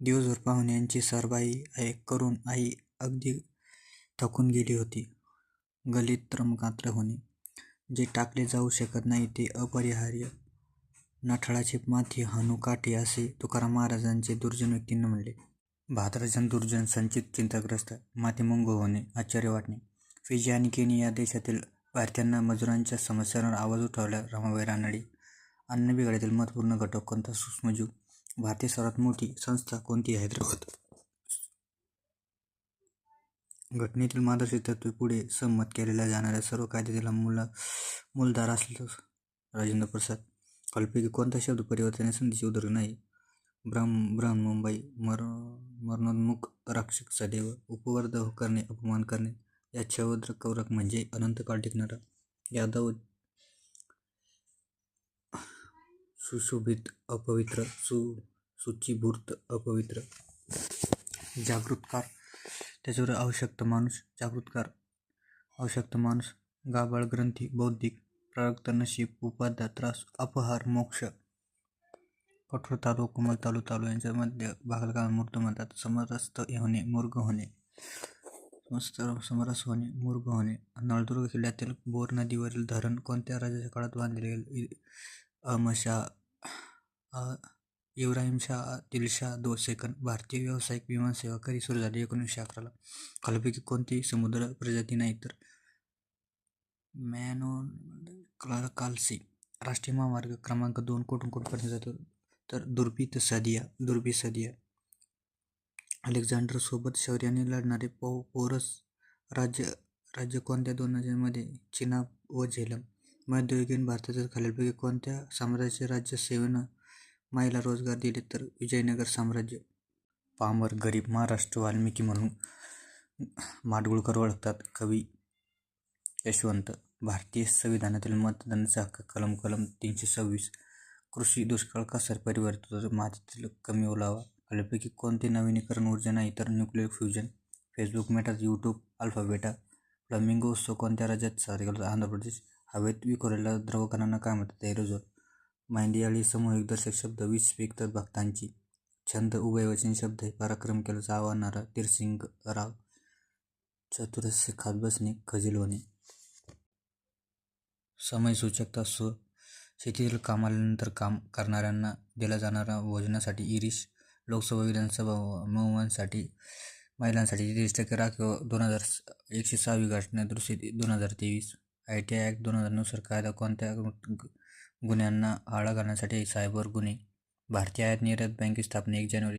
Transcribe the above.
दिवसभर पाहुण्यांची सरबाई करून आई अगदी थकून गेली होती. गलित रममात्र होणे, जे टाकले जाऊ शकत नाही ते अपरिहार्य. नाठाळाची माती हाणू काठी असे तुकाराम महाराजांचे दुर्जन व्यक्तींना म्हणले. भाद्रजन दुर्जन संचित चिंताग्रस्त, मातीमंग होणे, आश्चर्य वाटणे. फिजी आणि केनिया या देशातील भारतीयांना मजुरांच्या समस्यांवर आवाज उठवला रमाबाई रानडे. अन्न बिघाडीतील महत्त्वपूर्ण घटक कोणता? सूक्ष्मजीव. भारतीय सर्वात मोठी संस्था कोणती? हैदराबाद. घटनेतील मार्गदर्शक तत्त्वे पुढे संमत केलेल्या जाणाऱ्या सर्व कायद्यातील मूलधार असल्यास राजेंद्र प्रसाद. खालीलपैकी कोणता शब्द परिवर्तन संधीचे उदाहरण नाही? बृहन्मुंबई. मरणोन्मुख राक्षस सदैव. उपवर्ध करणे, अपमान करणे. या क्षौद्र कौरक म्हणजे अनंतकाळ टिकणारा. यादव. सुशोभित अपवित्र, शुचिभूत अपवित्र. जागृतकार. त्याच्यावर आवश्यक माणूस. जागृतकार आवश्यक माणूस. गाभाळ ग्रंथी. बौद्धिक. प्रारब्ध नशीब. उपादा त्रास. अपहार मोक्ष. कठोर तालू कोमल तालू यांच्या मध्य भागाला मूर्त म्हणतात. समरस होणे, मूर्ग होणे. समरस होणे, मूर्ग होणे. नळदुर्ग किल्ल्यातील बोर नदीवरील धरण कोणत्या राजाच्या काळात बांधले गेले? इब्राहिम शाह, दिलशाह सेकंद. भारतीय व्यावसायिक विमानसेवा कधी सुरू झाली? 1911 ला. खालीलपैकी कोणती समुद्र प्रजाती नाही? तर कालसी. राष्ट्रीय महामार्ग क्रमांक 2 कुठून कुठपर्यंत जातो? तर दुर्बी सदिया. अलेक्झांडर सोबत शौर्याने लढणारे पोरस राज्य कोणत्या दोन नद्यांमध्ये? चिनाब व झेलम. मध्ययुगीन भारतातील खालीलपैकी कोणत्या साम्राज्याचे राज्य सेवेनं महिला रोजगार दिले? तर विजयनगर साम्राज्य. पामर, गरीब. महाराष्ट्र वाल्मिकी म्हणून माडगूळकर ओळखतात. कवी यशवंत. भारतीय संविधानातील मतदानाचा हक्क कलम 326. कृषी दुष्काळ कसा परिवर्तित होतो? मातीतील कमी ओलावा. खालीलपैकी कोणते नवीकरणीय ऊर्जा नाही? तर nuclear fusion. Facebook, Meta, YouTube, alpha, बेटा. फ्लामिंगो उत्सव कोणत्या राज्यात साजरा केला जातो? आंध्र प्रदेश. हवेत विखुरलेल्या द्रवकणांना काय म्हणतात? एरोझोल. मेंदियाळी समूहदर्शक शब्द. 20 स्फटिक भक्तांची. छंद उभयवचनी शब्द आहे. पराक्रम केल्याचा आवाहनारा तीरसिंगराव. चतुरस्य खात बसणे, खजील होणे. समयसूचकता. शेतीतील कामानंतर काम करणाऱ्यांना दिला जाणारा भोजनासाठी इरीश. लोकसभा विधानसभा महुमांसाठी महिलांसाठी 30% राखीव. 2106वी घटना दुरुस्ती 2023. ITI ॲक्ट 2000 नुसार कायदा कोणत्या गुन्ह्यांना आळा घालण्यासाठी? सायबर गुन्हे. भारतीय आयात निर्यात बँकेची स्थापना 1 जानेवारी